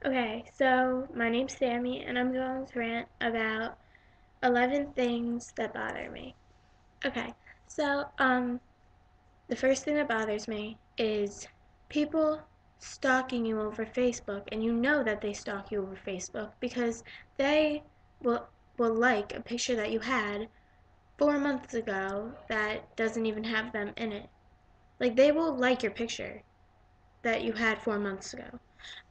Okay, so my name's Sammy, and I'm going to rant about 11 things that bother me. Okay, so the first thing that bothers me is people stalking you over Facebook, and you know that they stalk you over Facebook because they will will like a picture that you had 4 months ago that doesn't even have them in it. Like they will like your picture that you had 4 months ago.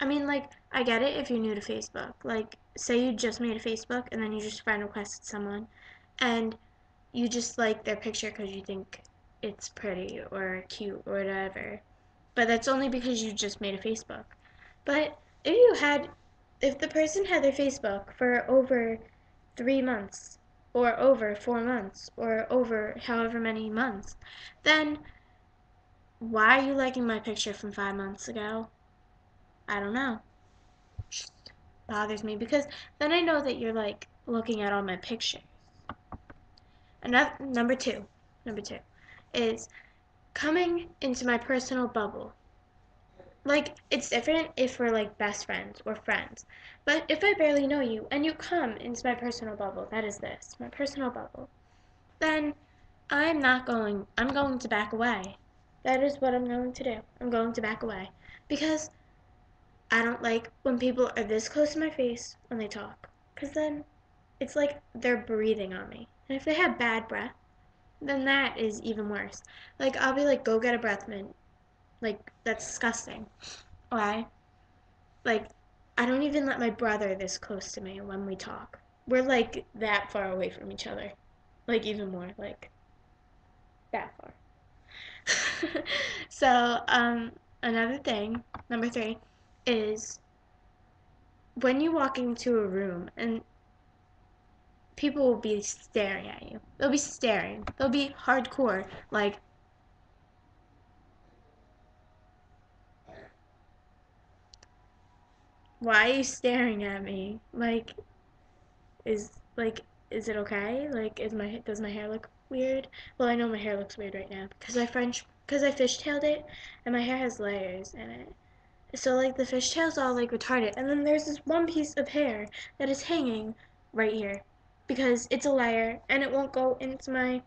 I mean, like, I get it if you're new to Facebook. Like, say you just made a Facebook and then you just friend requested someone and you just like their picture because you think it's pretty or cute or whatever. But that's only because you just made a Facebook. But if the person had their Facebook for over 3 months or over 4 months or over however many months, then why are you liking my picture from 5 months ago? I don't know. Just bothers me because then I know that you're like looking at all my pictures. Another number two is coming into my personal bubble. Like it's different if we're like best friends or friends. But if I barely know you and you come into my personal bubble, that is this, my personal bubble, then I'm going to back away. That is what I'm going to do. I'm going to back away because I don't like when people are this close to my face when they talk, because then it's like they're breathing on me. And if they have bad breath, then that is even worse. Like, I'll be like, go get a breath mint. Like, that's disgusting. Why? Like, I don't even let my brother this close to me when we talk. We're like that far away from each other. Like, even more. Like, that far. So, another thing, number three, is when you walk into a room and people will be staring at you. They'll be staring. They'll be hardcore. Like, why are you staring at me? Is like, is it okay? Like, is my does my hair look weird? Well, I know my hair looks weird right now because I fishtailed it, and my hair has layers in it. So like the fishtail's all like retarded, and then there's this one piece of hair that is hanging right here because it's a layer and it won't go into my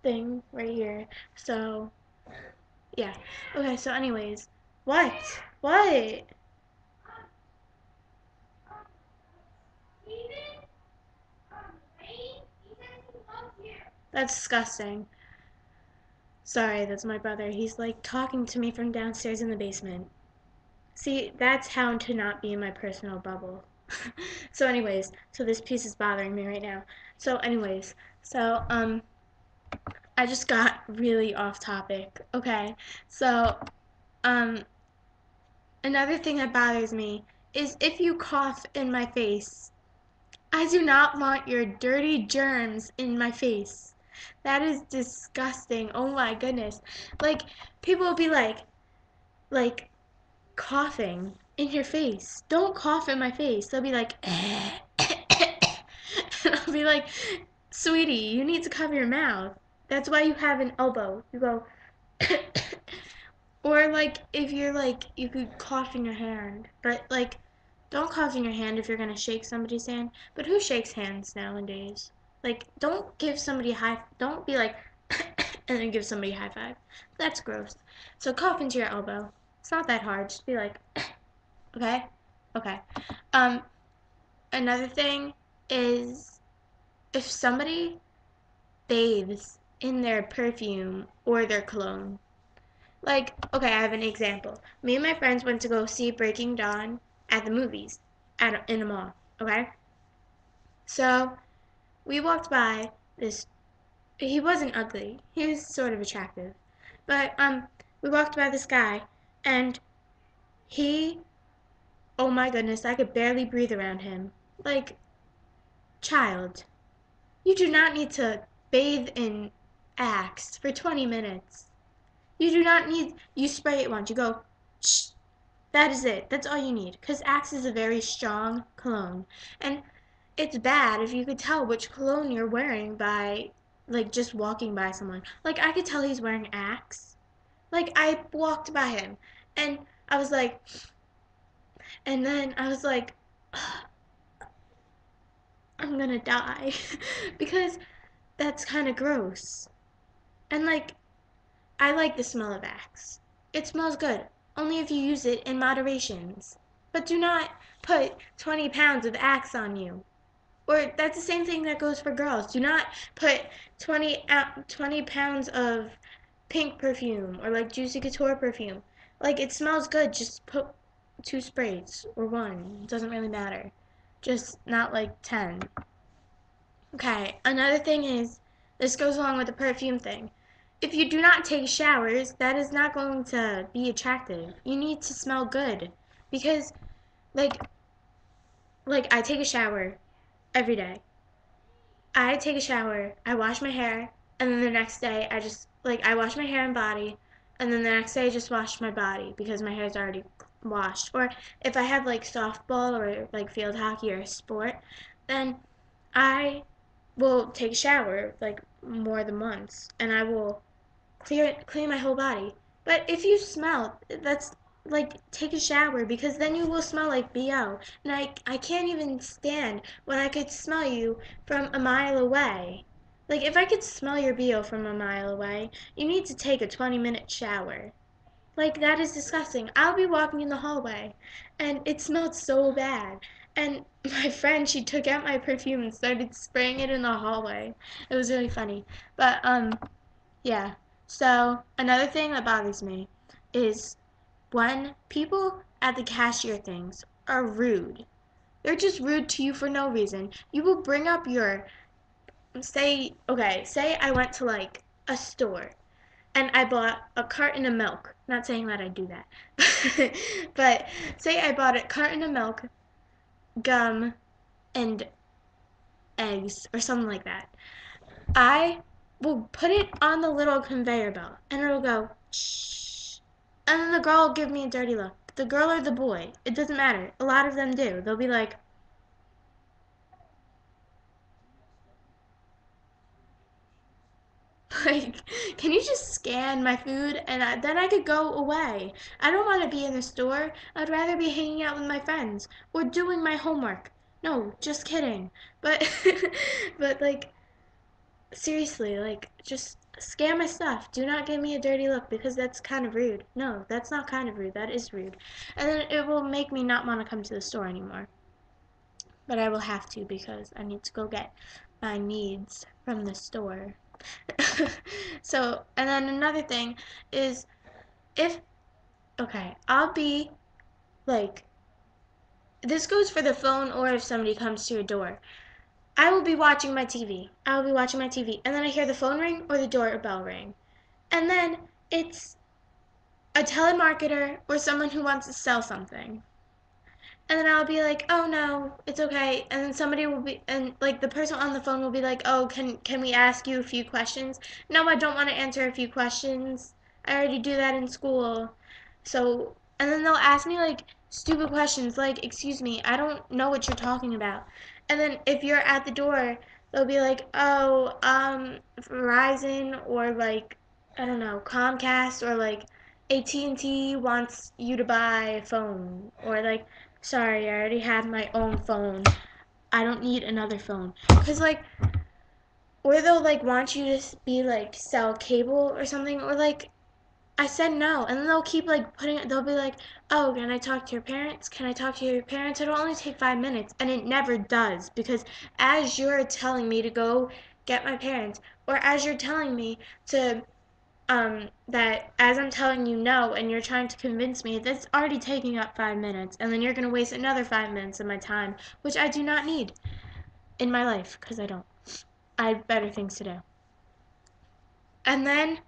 thing right here. So yeah. Okay, so anyways. What? What? That's disgusting. Sorry, that's my brother. He's like talking to me from downstairs in the basement. See, that's how to not be in my personal bubble. So anyways, so this piece is bothering me right now. So anyways, so I just got really off topic. Okay. So um another thing that bothers me is if you cough in my face. I do not want your dirty germs in my face. That is disgusting. Oh my goodness. Like, people will be like, coughing in your face. Don't cough in my face. They'll be like, and I'll be like, sweetie, you need to cover your mouth. That's why you have an elbow. You go, or like if you're like you could cough in your hand, but like don't cough in your hand if you're gonna shake somebody's hand. But who shakes hands nowadays? Like don't give somebody a high. Don't be like and then give somebody a high five. That's gross. So cough into your elbow. It's not that hard. Just be like, okay, okay. Um, another thing is if somebody bathes in their perfume or their cologne. Like, okay, I have an example. Me and my friends went to go see Breaking Dawn at the movies in a mall, okay? So, we walked by this he wasn't ugly. He was sort of attractive. But we walked by this guy and he oh my goodness, I could barely breathe around him. Like, child, you do not need to bathe in Axe for 20 minutes. You do not need you spray it once. You go shh. That is it. That's all you need. Because Axe is a very strong cologne. And it's bad if you could tell which cologne you're wearing by, like, just walking by someone. Like, I could tell he's wearing Axe. Like, I walked by him. And I was like, And then I was like, I'm gonna die because that's kind of gross. And like, I like the smell of Axe. It smells good, only if you use it in moderations. But do not put 20 pounds of Axe on you. Or that's the same thing that goes for girls. Do not put 20 pounds of pink perfume or like Juicy Couture perfume. Like it smells good, just put 2 sprays or one. It doesn't really matter. Just not like 10. Okay, another thing is, this goes along with the perfume thing. If you do not take showers, that is not going to be attractive. You need to smell good. Because, like, I take a shower every day. I take a shower, I wash my hair, and then the next day I wash my hair and body, and then the next day I just wash my body because my hair's already washed. Or if I have like softball or like field hockey or sport, then I will take a shower like more than once, and I will clean my whole body. But if you smell, that's like take a shower because then you will smell like BO. And I can't even stand when I could smell you from a mile away. Like if I could smell your BO from a mile away, you need to take a 20-minute shower. Like that is disgusting. I'll be walking in the hallway and it smelled so bad. And my friend, she took out my perfume and started spraying it in the hallway. It was really funny. But yeah. So another thing that bothers me is when people at the cashier things are rude. They're just rude to you for no reason. You will bring up your say I went to like a store and I bought a carton of milk. Not saying that I do that. But say I bought a carton of milk, gum, and eggs or something like that. I will put it on the little conveyor belt and it'll go shh. And then the girl will give me a dirty look. The girl or the boy, it doesn't matter. A lot of them do. They'll be like, like, can you just scan my food and then I could go away. I don't want to be in the store. I'd rather be hanging out with my friends or doing my homework. No, just kidding. But, but like, seriously, like, just scan my stuff. Do not give me a dirty look because that's kind of rude. No, that's not kind of rude. That is rude. And then it will make me not want to come to the store anymore. But I will have to because I need to go get my needs from the store. So, and then another thing is if, okay, I'll be like, this goes for the phone or if somebody comes to your door. I will be watching my TV. I will be watching my TV. And then I hear the phone ring or the doorbell ring. And then it's a telemarketer or someone who wants to sell something. And then I'll be like, "Oh no, it's okay." And then somebody will be and like the person on the phone will be like, "Oh, can we ask you a few questions?" No, I don't want to answer a few questions. I already do that in school. So, and then they'll ask me like stupid questions like, "Excuse me, I don't know what you're talking about." And then if you're at the door, they'll be like, "Oh, Verizon or like I don't know, Comcast or like AT&T wants you to buy a phone or like sorry, I already have my own phone. I don't need another phone." Cause like, or they'll like want you to be like sell cable or something, or like I said no, and then they'll keep like putting it. They'll be like, "Oh, can I talk to your parents? Can I talk to your parents?" It'll only take 5 minutes, and it never does because as you're telling me to go get my parents, or as you're telling me to that as I'm telling you no and you're trying to convince me, that's already taking up 5 minutes, and then you're going to waste another 5 minutes of my time, which I do not need in my life because I don't. I have better things to do. And then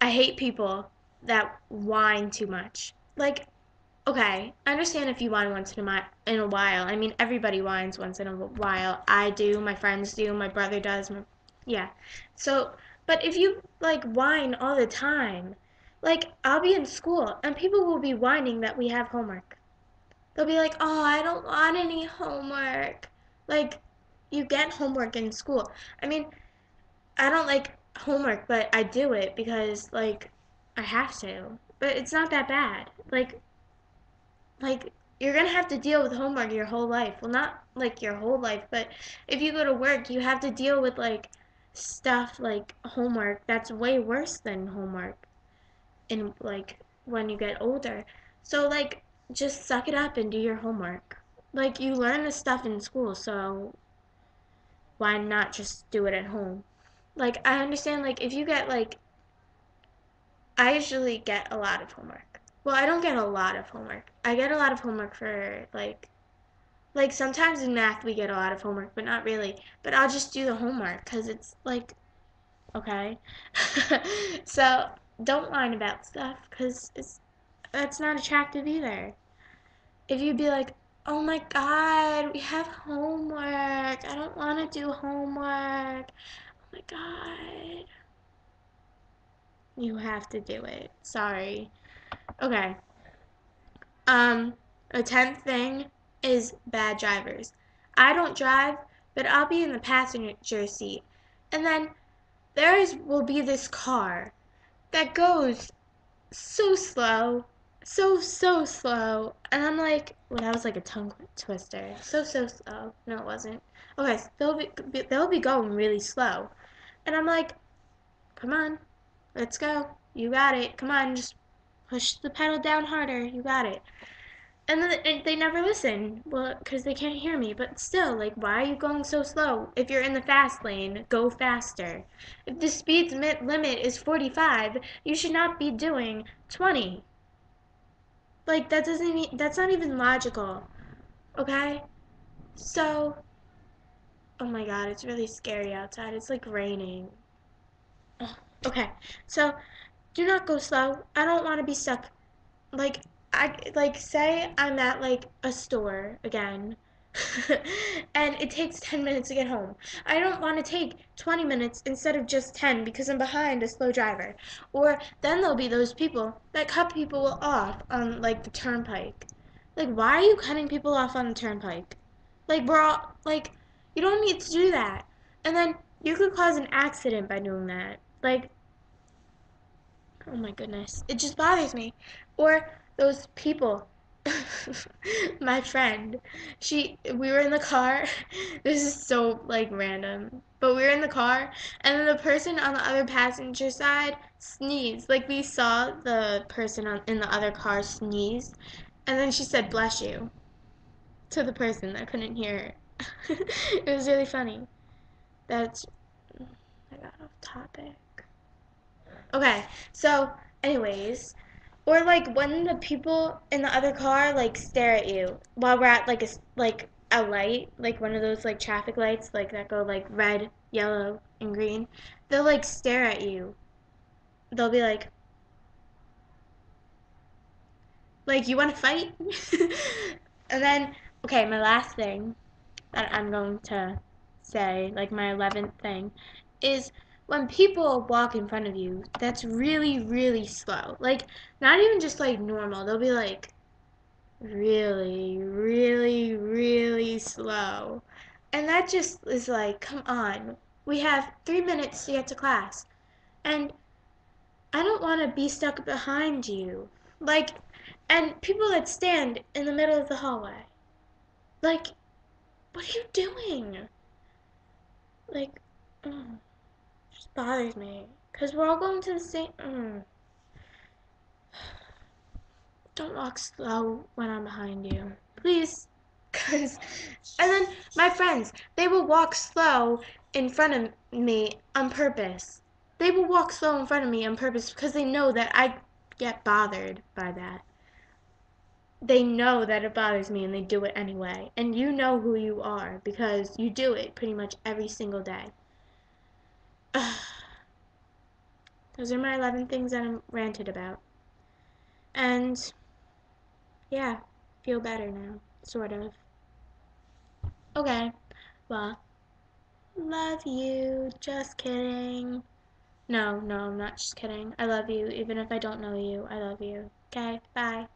I hate people that whine too much. Like, okay, I understand if you whine once in a while. I mean, everybody whines once in a while. I do, my friends do, my brother does. Yeah. So, but if you like whine all the time, like I'll be in school and people will be whining that we have homework. They'll be like, "Oh, I don't want any homework." Like, you get homework in school. I mean, I don't like homework, but I do it because like I have to. But it's not that bad. Like you're gonna have to deal with homework your whole life. Well, not like your whole life, but if you go to work, you have to deal with like stuff like homework that's way worse than homework in like when you get older. So like just suck it up and do your homework. Like you learn this stuff in school, so why not just do it at home? Like I understand like if you get like I usually get a lot of homework. Well, I don't get a lot of homework. I get a lot of homework for like sometimes in math we get a lot of homework, but not really. But I'll just do the homework cuz it's like okay. So, don't whine about stuff cuz it's that's not attractive either. If you'd be like, "Oh my god, we have homework. I don't want to do homework." Oh my god. You have to do it. Sorry. Okay. Um, a tenth thing is bad drivers. I don't drive, but I'll be in the passenger seat. And then will be this car that goes so slow, so slow. And I'm like, well, that was like a tongue twister. So slow. No, it wasn't. Okay, so they'll be going really slow. And I'm like, come on, let's go. You got it. Come on, just push the pedal down harder. You got it. And then they never listen. Well, because they can't hear me. But still, like, why are you going so slow? If you're in the fast lane, go faster. If the speed limit is 45, you should not be doing 20. Like, that's not even logical. Okay? So, oh my god, it's really scary outside. It's like raining. Ugh. Okay, so do not go slow. I don't want to be stuck. Like I like say I'm at like a store again and it takes 10 minutes to get home. I don't want to take 20 minutes instead of just 10 because I'm behind a slow driver. Or then there'll be those people that cut people off on like the turnpike. Like why are you cutting people off on the turnpike? Like we're all like you don't need to do that. And then you could cause an accident by doing that. Like oh my goodness. It just bothers me. Or those people. My friend, we were in the car. This is so like random. But we were in the car and then the person on the other passenger side sneezed. Like we saw the person in the other car sneeze and then she said bless you to the person that couldn't hear her. It was really funny. That's I got off topic. Okay, so anyways, or like when the people in the other car like stare at you while we're at like a light, like one of those like traffic lights like that go like red, yellow, and green, they'll like stare at you. They'll be like you want to fight? And then okay, my last thing that I'm going to say, like my 11th thing, is when people walk in front of you, that's really, really slow. Like, not even just like normal. They'll be like really, really, really slow. And that just is like, come on. We have 3 minutes to get to class. And I don't want to be stuck behind you. Like, and people that stand in the middle of the hallway. Like, what are you doing? Like, mm, just bothers me. Because we're all going to the same. Don't walk slow when I'm behind you. Please. Because. And then my friends, they will walk slow in front of me on purpose. They will walk slow in front of me on purpose because they know that I get bothered by that. They know that it bothers me and they do it anyway. And you know who you are because you do it pretty much every single day. Those are my 11 things that I'm ranted about. And yeah, feel better now, sort of. Okay, well, love you. Just kidding. No, I'm not just kidding. I love you, even if I don't know you. I love you. Okay, bye.